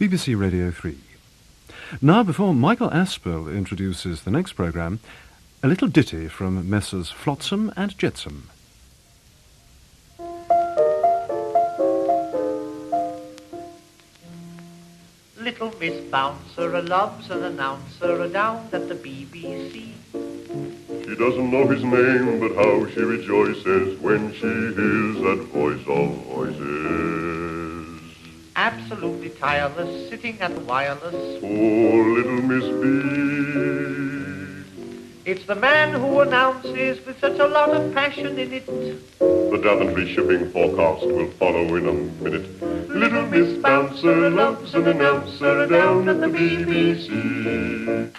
BBC Radio 3. Now, before Michael Aspel introduces the next programme, a little ditty from Messrs. Flotsam and Jetsam. Little Miss Bouncer loves an announcer down at the BBC. She doesn't know his name, but how she rejoices when she hears that voice of voices. Absolutely tireless, sitting at the wireless. Poor little Miss B. It's the man who announces with such a lot of passion in it. The Daventry shipping forecast will follow in a minute. Little Miss Bouncer loves an announcer down at the BBC.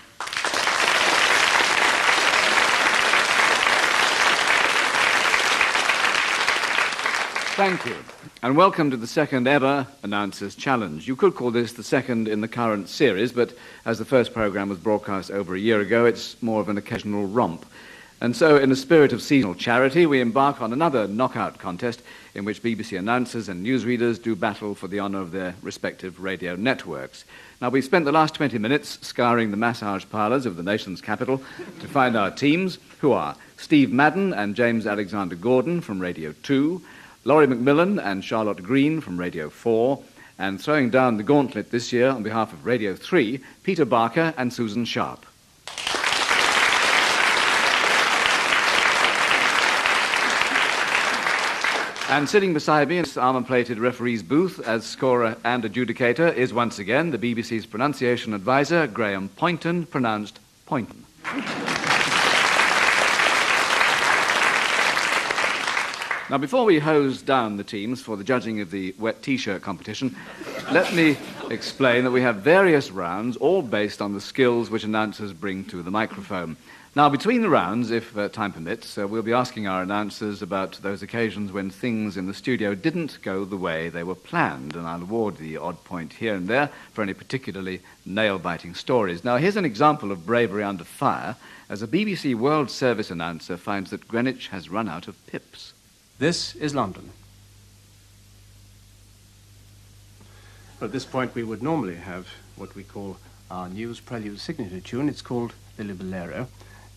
Thank you, and welcome to the second ever Announcers Challenge. You could call this the second in the current series, but as the first programme was broadcast over a year ago, it's more of an occasional romp. And so, in the spirit of seasonal charity, we embark on another knockout contest in which BBC announcers and newsreaders do battle for the honour of their respective radio networks. Now, we've spent the last 20 minutes scouring the massage parlours of the nation's capital to find our teams, who are Steve Madden and James Alexander Gordon from Radio 2, Laurie MacMillan and Charlotte Green from Radio 4, and throwing down the gauntlet this year on behalf of Radio 3, Peter Barker and Susan Sharpe. And sitting beside me in this armour-plated referee's booth as scorer and adjudicator is once again the BBC's pronunciation advisor, Graham Poynton, pronounced Poynton. Now, before we hose down the teams for the judging of the wet T-shirt competition, let me explain that we have various rounds, all based on the skills which announcers bring to the microphone. Now, between the rounds, if time permits, we'll be asking our announcers about those occasions when things in the studio didn't go the way they were planned, and I'll award the odd point here and there for any particularly nail-biting stories. Now, here's an example of bravery under fire, as a BBC World Service announcer finds that Greenwich has run out of pips. This is London. At this point, we would normally have what we call our news prelude signature tune. It's called Lily Bolero.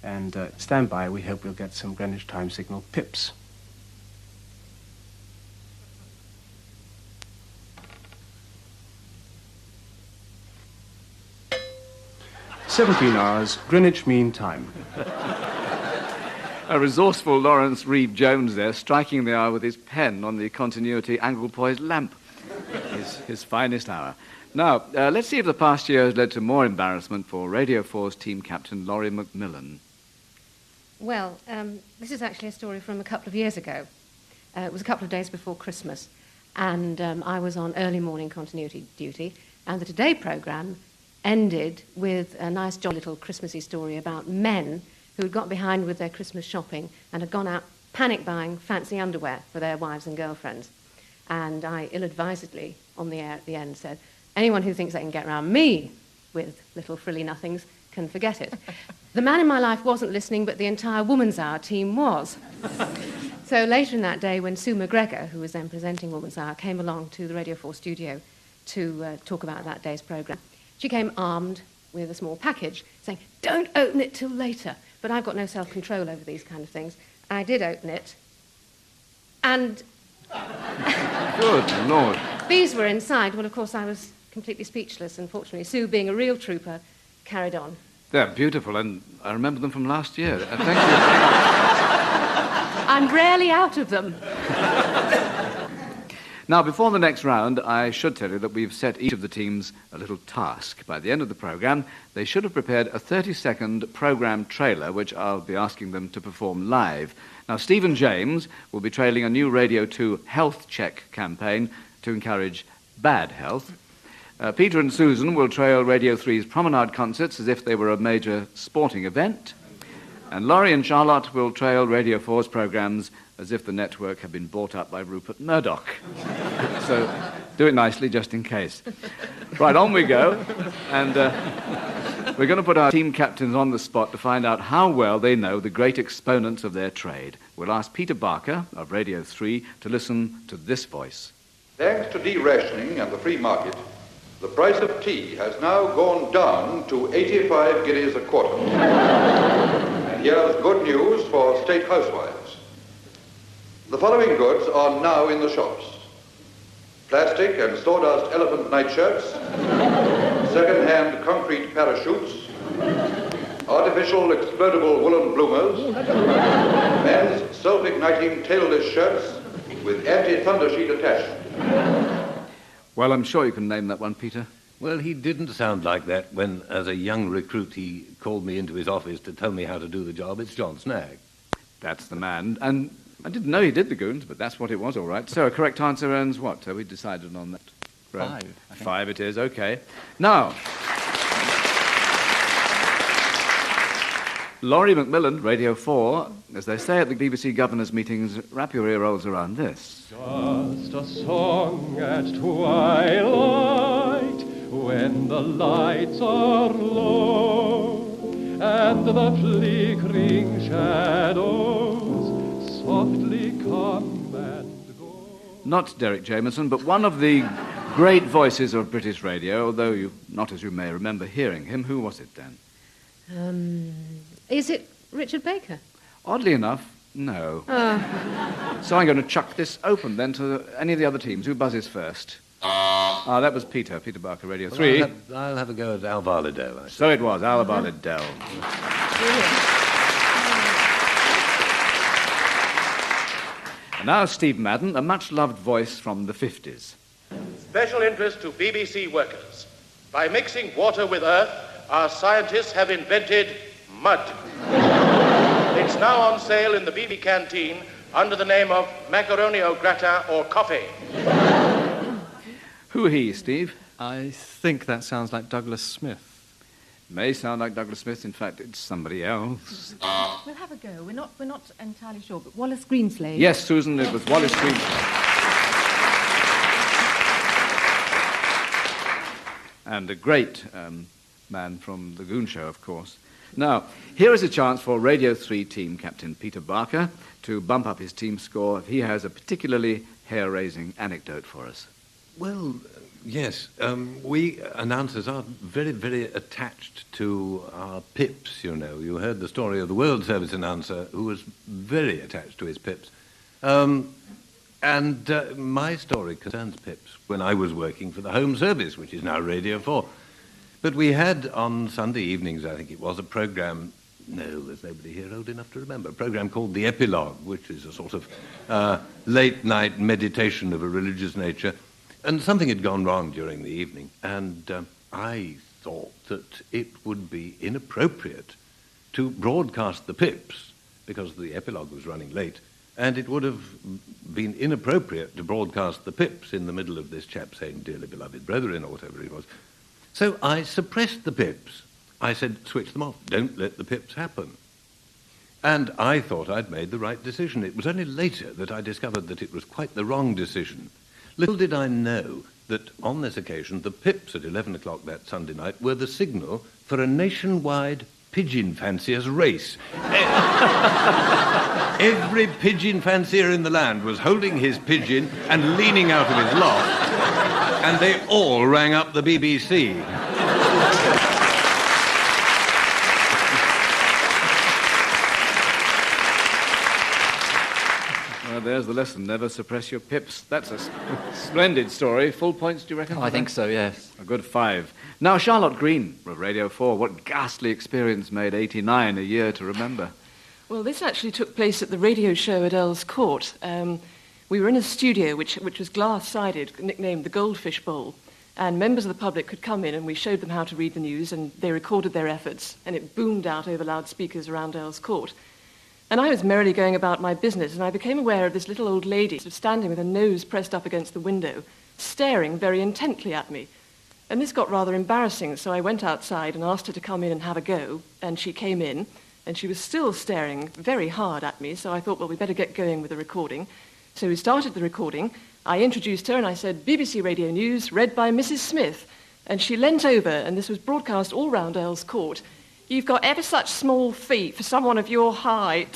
And stand by, we hope we'll get some Greenwich time signal pips. $17, Greenwich Mean Time. A resourceful Lawrence Reeve-Jones there, striking the hour with his pen on the continuity angle-poised lamp. His finest hour. Now, let's see if the past year has led to more embarrassment for Radio 4's team captain, Laurie MacMillan. Well, this is actually a story from a couple of years ago. It was a couple of days before Christmas, and I was on early morning continuity duty, and the Today programme ended with a nice, jolly little Christmassy story about men who had got behind with their Christmas shopping and had gone out panic-buying fancy underwear for their wives and girlfriends. And I ill-advisedly, on the air at the end, said, anyone who thinks they can get around me with little frilly nothings can forget it. The man in my life wasn't listening, but the entire Woman's Hour team was. So later in that day, when Sue McGregor, who was then presenting Woman's Hour, came along to the Radio 4 studio to talk about that day's programme, she came armed with a small package, saying, don't open it till later. But I've got no self-control over these kind of things. I did open it, and... Good Lord. These were inside. Well, of course, I was completely speechless, and fortunately, Sue, being a real trooper, carried on. They're beautiful, and I remember them from last year. Thank you. I'm rarely out of them. Now, before the next round, I should tell you that we've set each of the teams a little task. By the end of the programme, they should have prepared a 30-second programme trailer, which I'll be asking them to perform live. Now, Stephen James will be trailing a new Radio 2 health check campaign to encourage bad health. Peter and Susan will trail Radio 3's promenade concerts as if they were a major sporting event. And Laurie and Charlotte will trail Radio 4's programmes as if the network had been bought up by Rupert Murdoch. So do it nicely just in case. Right, on we go. And we're going to put our team captains on the spot to find out how well they know the great exponents of their trade. We'll ask Peter Barker of Radio 3 to listen to this voice. Thanks to de-rationing and the free market, The price of tea has now gone down to 85 guineas a quarter. And here's good news for state housewives. The following goods are now in the shops. Plastic and sawdust elephant nightshirts, second-hand concrete parachutes, artificial explodable woolen bloomers, men's self-igniting tailless shirts with anti-thunder sheet attachment. Well, I'm sure you can name that one, Peter. Well, he didn't sound like that when, as a young recruit, he called me into his office to tell me how to do the job. It's John Snagg. That's the man. And I didn't know he did the goons, but that's what it was, all right. So a correct answer earns what? We decided on that. 5, I think. 5 it is, okay. Now, Laurie MacMillan, Radio 4, as they say at the BBC governors' meetings, wrap your ear rolls around this. Just a song at twilight, when the lights are low, and the flickering shadows softly come and go. Not Derek Jameson, but one of the great voices of British radio, although not as you may remember hearing him. Who was it then? Is it Richard Baker? Oddly enough, no. So I'm going to chuck this open then to any of the other teams. Who buzzes first? That was Peter Barker, Radio 3. I'll have a go at Alvar Liddell. So it was, Alvar Liddell. And now Steve Madden, a much-loved voice from the 50s. Special interest to BBC workers. By mixing water with earth, our scientists have invented mud. It's now on sale in the BB canteen under the name of macaroni au gratin or coffee. Who he, Steve? I think that sounds like Douglas Smith. May sound like Douglas Smith. In fact, it's somebody else. We'll have a go. We're not entirely sure, but Wallace Greenslade. Yes, Susan, it was Wallace Greenslade. And a great man from The Goon Show, of course. Now, here is a chance for Radio 3 team captain Peter Barker to bump up his team score if he has a particularly hair-raising anecdote for us. Well, yes. We announcers are very, very attached to our pips, you know. You heard the story of the World Service announcer who was very attached to his pips. And my story concerns pips when I was working for the Home Service, which is now Radio 4. But we had on Sunday evenings, I think it was, a programme, no, there's nobody here old enough to remember, a programme called The Epilogue, which is a sort of late-night meditation of a religious nature. And something had gone wrong during the evening, and I thought that it would be inappropriate to broadcast the pips, because the Epilogue was running late, and it would have been inappropriate to broadcast the pips in the middle of this chap saying, "Dearly beloved brethren," or whatever it was. So I suppressed the pips. I said, switch them off. Don't let the pips happen. And I thought I'd made the right decision. It was only later that I discovered that it was quite the wrong decision. Little did I know that on this occasion, the pips at 11 o'clock that Sunday night were the signal for a nationwide pigeon fanciers race. Every pigeon fancier in the land was holding his pigeon and leaning out of his loft, and they all rang up the BBC. Well, there's the lesson. Never suppress your pips. That's a splendid story. Full points, do you reckon? Oh, I think so, yes. A good 5. Now, Charlotte Green of Radio 4. What ghastly experience made 89 a year to remember? Well, this actually took place at the radio show at Earl's Court. We were in a studio which was glass-sided, nicknamed the Goldfish Bowl, and members of the public could come in and we showed them how to read the news, and they recorded their efforts, and it boomed out over loudspeakers around Earl's Court. And I was merrily going about my business, and I became aware of this little old lady standing with her nose pressed up against the window, staring very intently at me. And this got rather embarrassing, so I went outside and asked her to come in and have a go, and she came in, and she was still staring very hard at me, so I thought, well, we better get going with the recording. So we started the recording. I introduced her, and I said, BBC Radio News, read by Mrs. Smith. And she leant over, and this was broadcast all round Earl's Court. "You've got ever such small feet for someone of your height."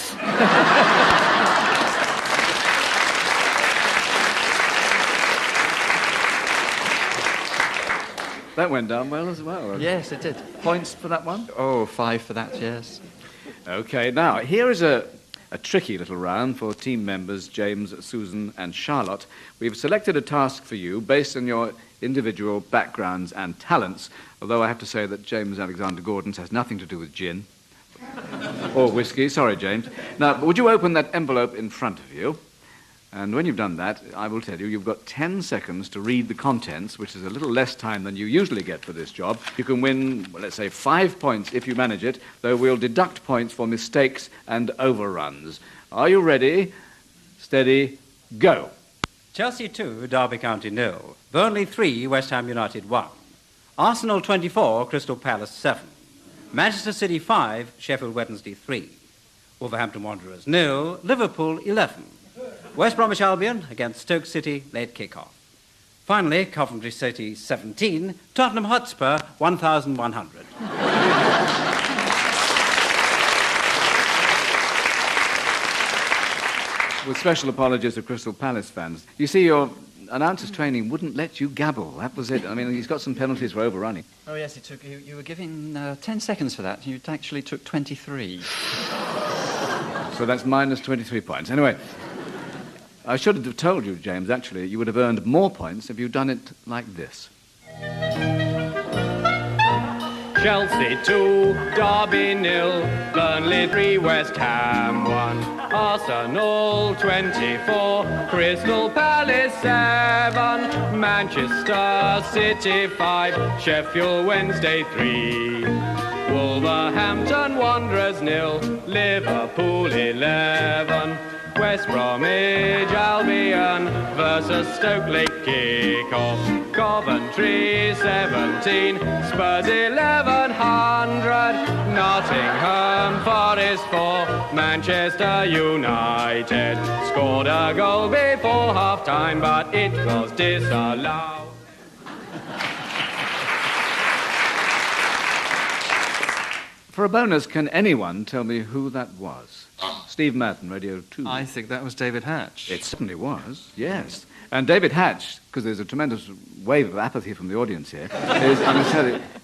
That went down well as well. Yes, it did. Points for that one? Oh, 5 for that, yes. Okay, now, here is a tricky little round for team members James, Susan and Charlotte. We've selected a task for you based on your individual backgrounds and talents, although I have to say that James Alexander Gordon's has nothing to do with gin. Or whiskey. Sorry, James. Now, would you open that envelope in front of you? And when you've done that, I will tell you, you've got 10 seconds to read the contents, which is a little less time than you usually get for this job. You can win, well, let's say, 5 points if you manage it, though we'll deduct points for mistakes and overruns. Are you ready? Steady, go. Chelsea 2, Derby County 0. Burnley 3, West Ham United 1. Arsenal 24, Crystal Palace 7. Manchester City 5, Sheffield Wednesday 3. Wolverhampton Wanderers 0, Liverpool 11. West Bromwich Albion against Stoke City, late kick-off. Finally, Coventry City 17, Tottenham Hotspur 1,100. With special apologies to Crystal Palace fans. You see, your announcer's training wouldn't let you gabble. That was it. I mean, he's got some penalties for overrunning. Oh, yes, it took. You were given 10 seconds for that. You actually took 23. So that's minus 23 points. Anyway, I should have told you, James, actually, you would have earned more points if you'd done it like this. Chelsea 2, Derby 0, Burnley 3, West Ham 1, Arsenal 24, Crystal Palace 7, Manchester City 5, Sheffield Wednesday 3, Wolverhampton Wanderers 0, Liverpool 11, West Bromwich Albion versus Stoke late kick-off. Coventry 17, Spurs 1100, Nottingham Forest 4, Manchester United scored a goal before half-time, but it was disallowed. For a bonus, can anyone tell me who that was? Steve Madden, Radio 2. I think that was David Hatch. It certainly was, yes. And David Hatch, because there's a tremendous wave of apathy from the audience here,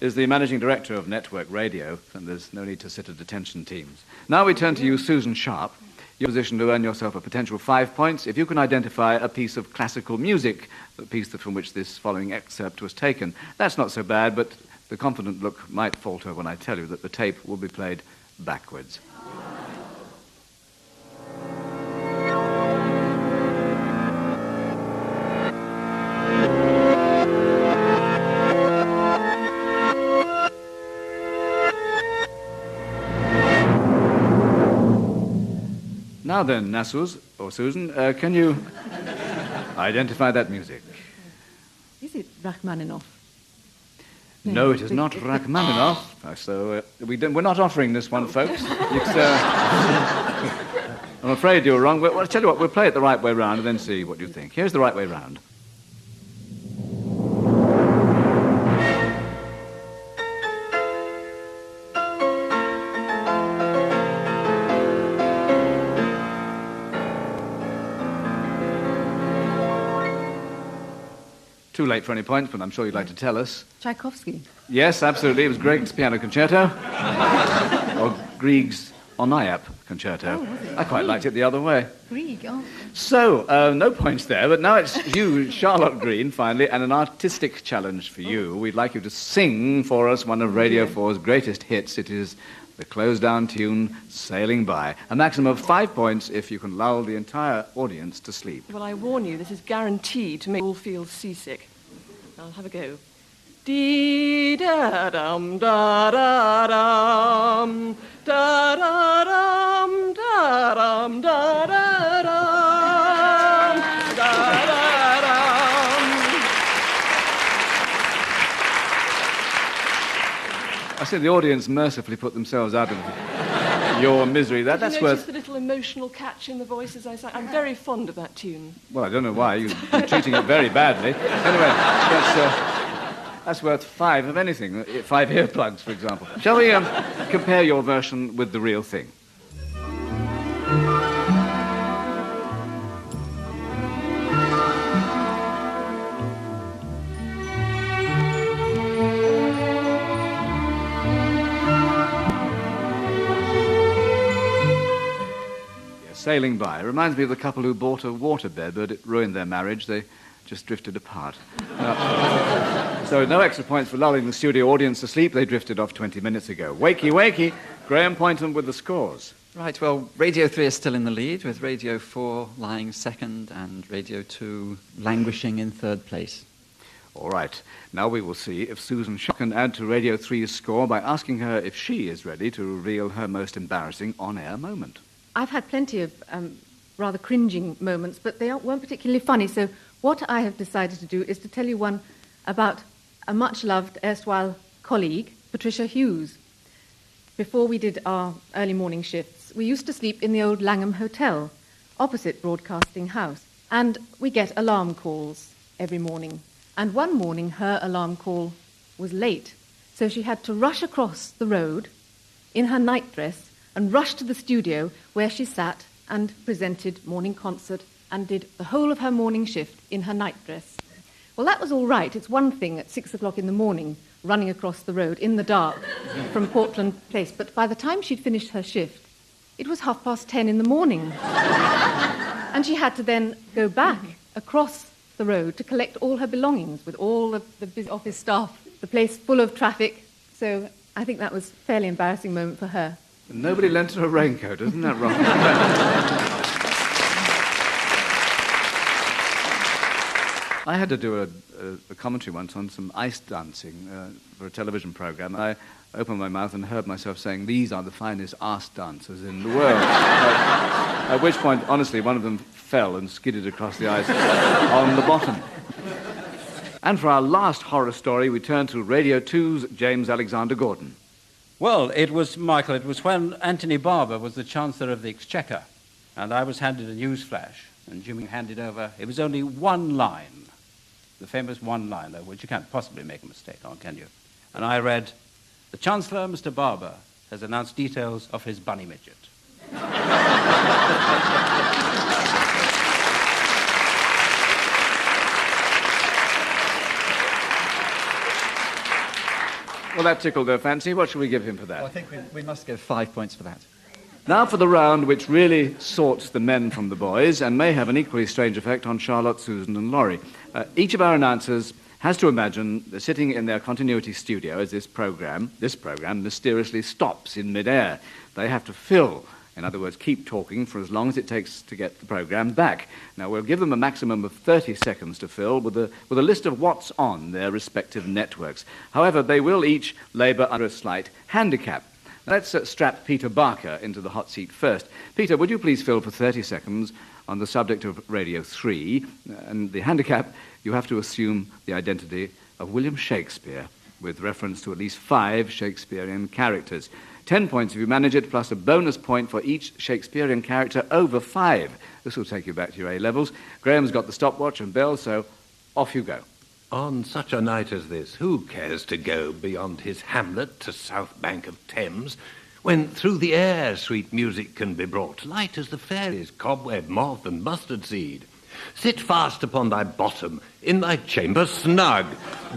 is the managing director of Network Radio, and there's no need to sit at attention teams. Now we turn to you, Susan Sharpe. You're in a position to earn yourself a potential 5 points if you can identify a piece of classical music, the piece from which this following excerpt was taken. That's not so bad, but the confident look might falter when I tell you that the tape will be played backwards. Now then, Nassus, or Susan, can you identify that music? Is it Rachmaninoff? No, it is not Rachmaninoff. So we're not offering this one, folks. I'm afraid you're wrong. Well, tell you what, we'll play it the right way round and then see what you think. Here's the right way round. Too late for any points, but I'm sure you'd like to tell us. Tchaikovsky. Yes, absolutely. It was Grieg's Piano Concerto. Or Grieg's Onayap Concerto. Oh, was it? I quite liked it the other way. Grieg, oh. So, no points there, but now it's you, Charlotte Green, finally, and an artistic challenge for you. We'd like you to sing for us one of Radio 4's greatest hits. It is the close-down tune, Sailing By. A maximum of 5 points if you can lull the entire audience to sleep. Well, I warn you, this is guaranteed to make you all feel seasick. I'll have a go. Dee-da-dum, da-da-dum, da-da-dum, da-dum, da-da-dum, da-da-dum. I see the audience mercifully put themselves out of your misery. That's Did you worth... notice the little emotional catch in the voice as I sang? I'm very fond of that tune. Well, I don't know why. You're treating it very badly. Anyway, that's worth 5 of anything. 5 earplugs, for example. Shall we compare your version with the real thing? sailing by. It reminds me of the couple who bought a waterbed, but it ruined their marriage. They just drifted apart. So no extra points for lulling the studio audience to sleep. They drifted off 20 minutes ago. Wakey, wakey. Graham Poynton with the scores. Right, well, Radio 3 is still in the lead, with Radio 4 lying second and Radio 2 languishing in third place. All right. Now we will see if Susan Sharpe can add to Radio 3's score by asking her if she is ready to reveal her most embarrassing on-air moment. I've had plenty of rather cringing moments, but they weren't particularly funny. So what I have decided to do is to tell you one about a much-loved erstwhile colleague, Patricia Hughes. Before we did our early morning shifts, we used to sleep in the old Langham Hotel, opposite Broadcasting House, and we get alarm calls every morning. And one morning, her alarm call was late, so she had to rush across the road in her nightdress and rush to the studio where she sat and presented morning concert and did the whole of her morning shift in her nightdress. Well, that was all right. It's one thing at 6 o'clock in the morning, running across the road in the dark from Portland Place, but by the time she'd finished her shift, it was 10:30 in the morning. And she had to then go back across the road to collect all her belongings with all of the busy office staff, the place full of traffic. So I think that was a fairly embarrassing moment for her. Nobody lent her a raincoat, isn't that wrong? I had to do a commentary once on some ice dancing for a television program. I opened my mouth and heard myself saying, "These are the finest arse dancers in the world." At which point, honestly, one of them fell and skidded across the ice on the bottom. And for our last horror story, we turn to Radio 2's James Alexander Gordon. Well, it was when Anthony Barber was the Chancellor of the Exchequer, and I was handed a news flash, and Jimmy handed over, it was only one line, the famous one-liner, which you can't possibly make a mistake on, can you? And I read, "The Chancellor, Mr. Barber, has announced details of his bunny midget." Well, that tickled her fancy. What should we give him for that? Well, I think we must give 5 points for that. Now for the round which really sorts the men from the boys and may have an equally strange effect on Charlotte, Susan and Laurie. Each of our announcers has to imagine they're sitting in their continuity studio as this program mysteriously stops in midair. They have to fill, in other words, keep talking for as long as it takes to get the program back. Now, we'll give them a maximum of 30 seconds to fill with a list of what's on their respective networks. However, they will each labour under a slight handicap. Let's strap Peter Barker into the hot seat first. Peter, would you please fill for 30 seconds on the subject of Radio 3? And the handicap, you have to assume the identity of William Shakespeare, with reference to at least 5 Shakespearean characters. 10 points if you manage it, plus a bonus point for each Shakespearean character over 5. This will take you back to your A-levels. Graham's got the stopwatch and bell, so off you go. On such a night as this, who cares to go beyond his hamlet to south bank of Thames, when through the air sweet music can be brought, light as the fairies, cobweb, moth, and mustard seed? Sit fast upon thy bottom, in thy chamber snug.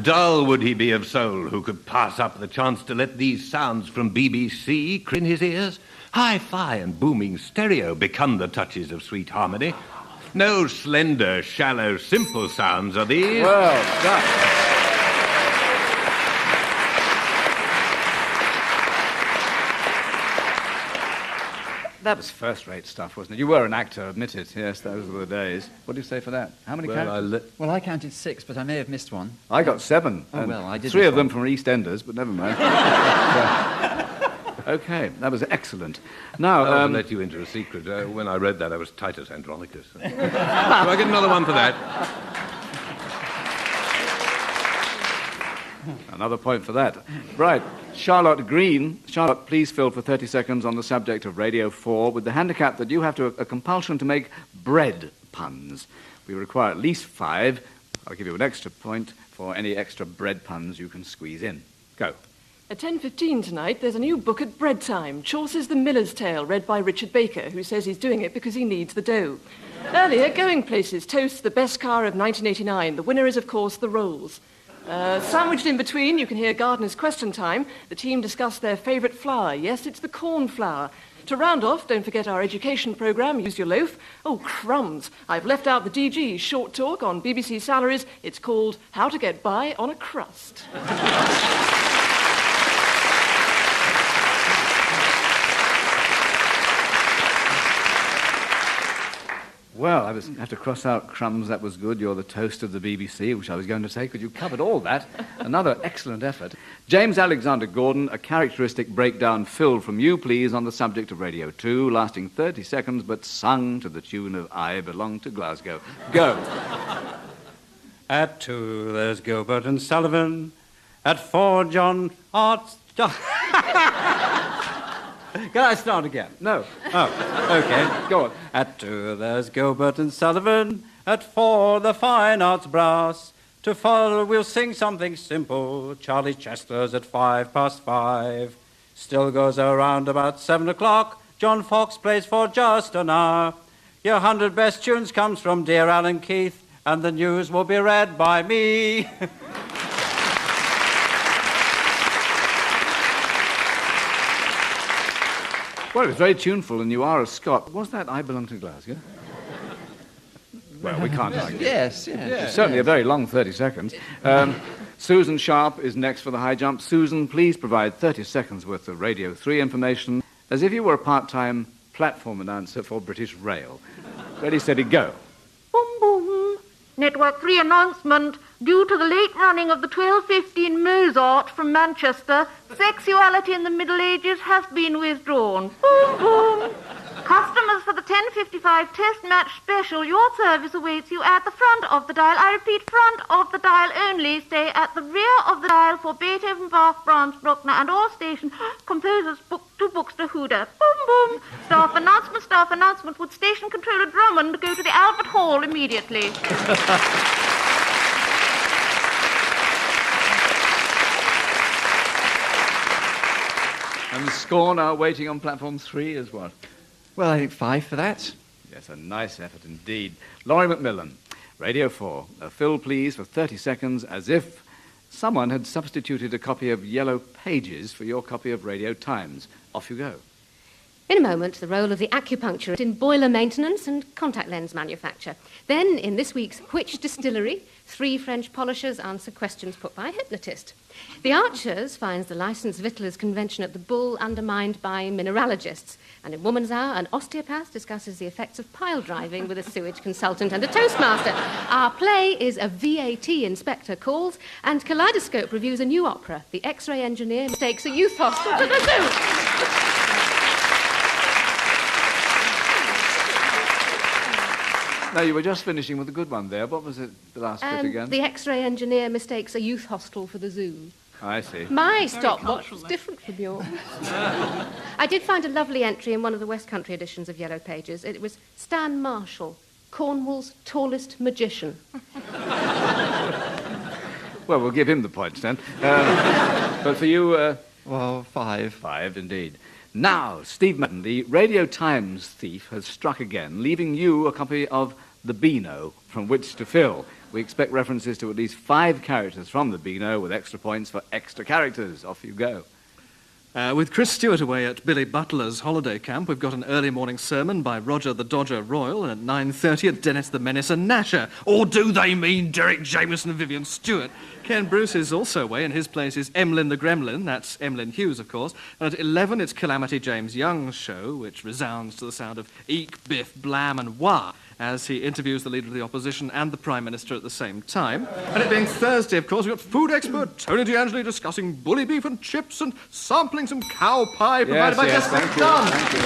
Dull would he be of soul who could pass up the chance to let these sounds from BBC crin his ears. Hi-fi and booming stereo become the touches of sweet harmony. No slender, shallow, simple sounds are these. Well done. That was first-rate stuff, wasn't it? You were an actor, admit it. Yes, those were the days. What do you say for that? How many characters? Well, I counted 6, but I may have missed one. I got 7. Oh, well, I did. 3 of them from EastEnders, but never mind. Okay, that was excellent. Now, I'll let you into a secret. When I read that, I was Titus Andronicus. Do I get another one for that? Another point for that. Right. Charlotte Green. Charlotte, please fill for 30 seconds on the subject of Radio 4 with the handicap that you have a compulsion to make bread puns. We require at least 5. I'll give you an extra point for any extra bread puns you can squeeze in. Go. At 10:15 tonight, there's a new book at bread time, Chaucer's The Miller's Tale, read by Richard Baker, who says he's doing it because he needs the dough. Earlier, Going Places toasts the best car of 1989. The winner is, of course, the Rolls. Sandwiched in between, you can hear Gardener's Question Time. The team discuss their favourite flour. Yes, it's the corn flour. To round off, don't forget our education programme, Use Your Loaf. Oh, crumbs. I've left out the DG's short talk on BBC salaries. It's called How to Get By on a Crust. Well, I have to cross out crumbs, that was good. You're the toast of the BBC, which I was going to say, because you covered all that. Another excellent effort. James Alexander Gordon, a characteristic breakdown filled from you, please, on the subject of Radio 2, lasting 30 seconds, but sung to the tune of I Belong to Glasgow. Go. At 2, there's Gilbert and Sullivan. At 4, John Arts... Can I start again? No. Oh, OK. Go on. At 2, there's Gilbert and Sullivan. At 4, the Fine Arts Brass. To follow, we'll sing something simple. Charlie Chester's at 5:05. Still goes around about 7 o'clock. John Fox plays for just an hour. Your 100 best tunes comes from dear Alan Keith, and the news will be read by me. Well, it was very tuneful, and you are a Scot. Was that I Belong to Glasgow? Well, we can't argue. Yes. It's certainly a very long 30 seconds. Susan Sharpe is next for the high jump. Susan, please provide 30 seconds worth of Radio 3 information, as if you were a part-time platform announcer for British Rail. Ready, steady, go. Boom, boom. Network 3 announcement. Due to the late running of the 12:15 Mozart from Manchester, Sexuality in the Middle Ages has been withdrawn. Boom, boom. Customers for the 10:55 Test Match Special, your service awaits you at the front of the dial. I repeat, front of the dial only. Stay at the rear of the dial for Beethoven, Bach, Brahms, Bruckner, and all station composers to Buxtehude. Boom, boom. Staff announcement. Would Station Controller Drummond go to the Albert Hall immediately? And the score now waiting on platform 3 is what? Well, I think 5 for that. Yes, a nice effort indeed. Laurie MacMillan, Radio 4. A fill, please, for 30 seconds, as if someone had substituted a copy of Yellow Pages for your copy of Radio Times. Off you go. In a moment, the role of the acupuncturist in boiler maintenance and contact lens manufacture. Then, in this week's Which Distillery, 3 French polishers answer questions put by a hypnotist. The Archers finds the licensed victuallers convention at the Bull undermined by mineralogists. And in Woman's Hour, an osteopath discusses the effects of pile driving with a sewage consultant and a toastmaster. Our play is A VAT Inspector Calls, and Kaleidoscope reviews a new opera, The X-Ray Engineer Mistakes a Youth Hostel to the Zoo. Now, you were just finishing with a good one there. What was it, the last bit again? The X-ray engineer mistakes a youth hostel for the zoo. I see. My stopwatch was different from yours. I did find a lovely entry in one of the West Country editions of Yellow Pages. It was Stan Marshall, Cornwall's tallest magician. Well, we'll give him the points then. But for you... Well, 5. 5, indeed. Now, Steve Madden, the Radio Times thief, has struck again, leaving you a copy of The Beano from which to fill. We expect references to at least 5 characters from The Beano with extra points for extra characters. Off you go. With Chris Stewart away at Billy Butler's holiday camp, we've got an early morning sermon by Roger the Dodger Royal, and at 9:30 at Dennis the Menace and Nasher. Or do they mean Derek Jameson and Vivian Stewart? Ken Bruce is also away, and his place is Emlyn the Gremlin. That's Emlyn Hughes, of course. And at 11, it's Calamity James Young's show, which resounds to the sound of eek, biff, blam, and wah, as he interviews the Leader of the Opposition and the Prime Minister at the same time. And it being Thursday, of course, we've got food expert Tony D'Angeli discussing bully beef and chips and sampling some cow pie provided by Jessica Dunn. Thank you.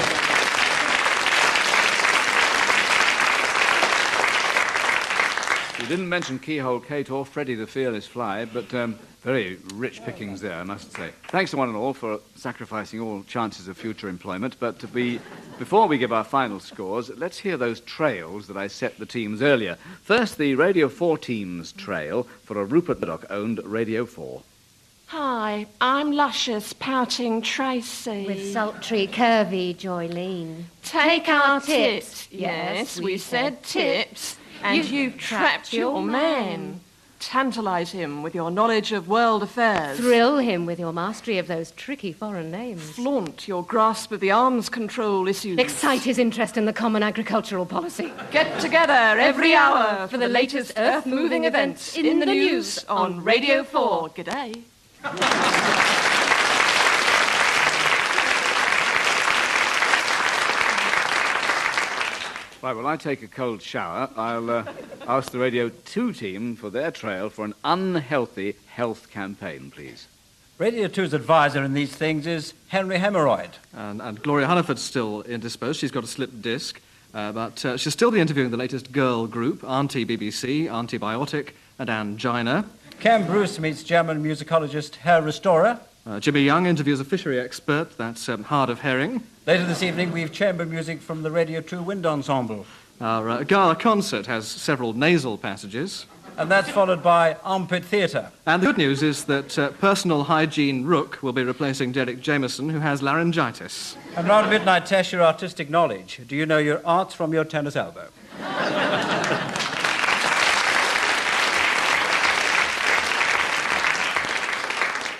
You didn't mention Keyhole Kate or Freddie the Fearless Fly, but very rich pickings there, I must say. Thanks to one and all for sacrificing all chances of future employment. But before we give our final scores, let's hear those trails that I set the teams earlier. First, the Radio 4 team's trail for a Rupert Murdoch-owned Radio 4. Hi, I'm luscious, pouting Tracy. With sultry, curvy Joylene. Take our tips. Yes, we said tips. And you've trapped your man. Tantalise him with your knowledge of world affairs. Thrill him with your mastery of those tricky foreign names. Flaunt your grasp of the arms control issues. Excite his interest in the common agricultural policy. Get together every hour for the latest earth-moving events in the news on Radio 4. G'day. Right, well, I take a cold shower. I'll ask the Radio 2 team for their trail for an unhealthy health campaign, please. Radio 2's advisor in these things is Henry Hemorrhoid. And Gloria Hunniford's still indisposed. She's got a slipped disc. But she'll still be interviewing the latest girl group, Auntie BBC, Antibiotic, and Angina. Cam Bruce meets German musicologist Herr Restorer. Jimmy Young interviews a fishery expert, that's Hard of Herring. Later this evening, we've chamber music from the Radio 2 Wind Ensemble. Our gala concert has several nasal passages. And that's followed by Armpit Theatre. And the good news is that personal hygiene Rook will be replacing Derek Jameson, who has laryngitis. And round midnight, test your artistic knowledge. Do you know your arts from your tennis elbow?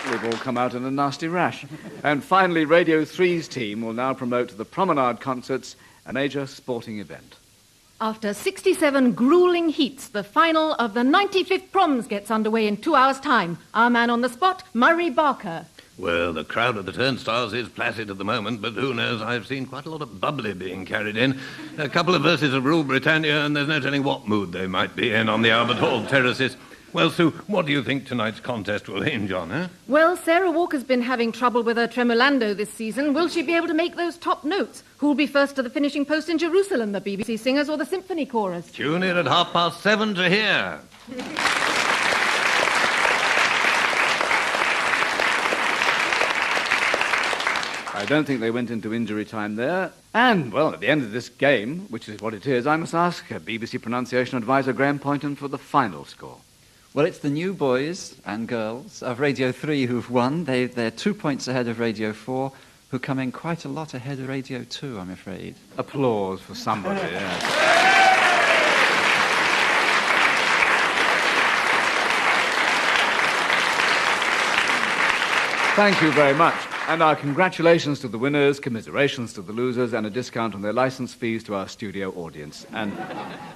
We've all come out in a nasty rash. And finally, Radio 3's team will now promote the Promenade Concerts, a major sporting event. After 67 grueling heats, the final of the 95th Proms gets underway in 2 hours' time. Our man on the spot, Murray Barker. Well, the crowd at the turnstiles is placid at the moment, but who knows, I've seen quite a lot of bubbly being carried in. A couple of verses of Rule Britannia, and there's no telling what mood they might be in on the Albert Hall terraces. Well, Sue, what do you think tonight's contest will hinge on, eh? Well, Sarah Walker's been having trouble with her tremolando this season. Will she be able to make those top notes? Who'll be first to the finishing post in Jerusalem, the BBC Singers or the Symphony Chorus? Tune in at 7:30 to hear. I don't think they went into injury time there. And, well, at the end of this game, which is what it is, I must ask BBC pronunciation advisor Graham Poynton for the final score. Well, it's the new boys and girls of Radio 3 who've won. They're 2 points ahead of Radio 4, who come in quite a lot ahead of Radio 2, I'm afraid. Applause for somebody, yes. Thank you very much. And our congratulations to the winners, commiserations to the losers, and a discount on their licence fees to our studio audience. And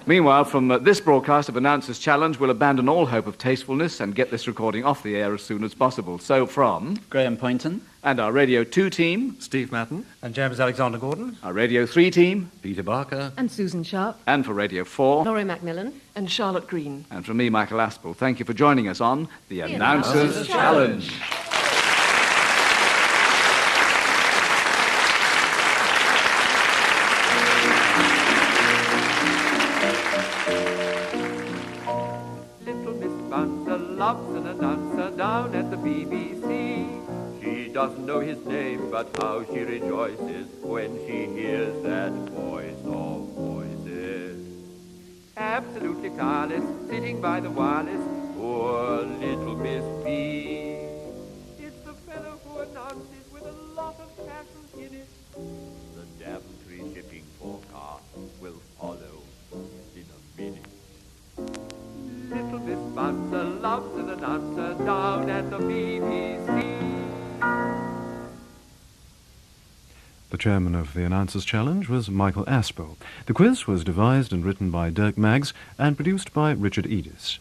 meanwhile, from this broadcast of Announcers Challenge, we'll abandon all hope of tastefulness and get this recording off the air as soon as possible. So from Graham Poynton and our Radio 2 team, Steve Madden and James Alexander Gordon, our Radio 3 team, Peter Barker and Susan Sharpe, and for Radio 4, Laurie MacMillan and Charlotte Green. And from me, Michael Aspel. Thank you for joining us on the Announcers Challenge. Loves an announcer down at the BBC. She doesn't know his name, but how she rejoices when she hears that voice of voices. Absolutely tireless, sitting by the wireless, poor little Miss B. It's the fellow who announces with a lot of passion in it. The Daventry shipping forecast will follow in a minute. Little Miss Bouncer loves an announcer down at the BBC. The chairman of the Announcers Challenge was Michael Aspel. The quiz was devised and written by Dirk Maggs and produced by Richard Edis.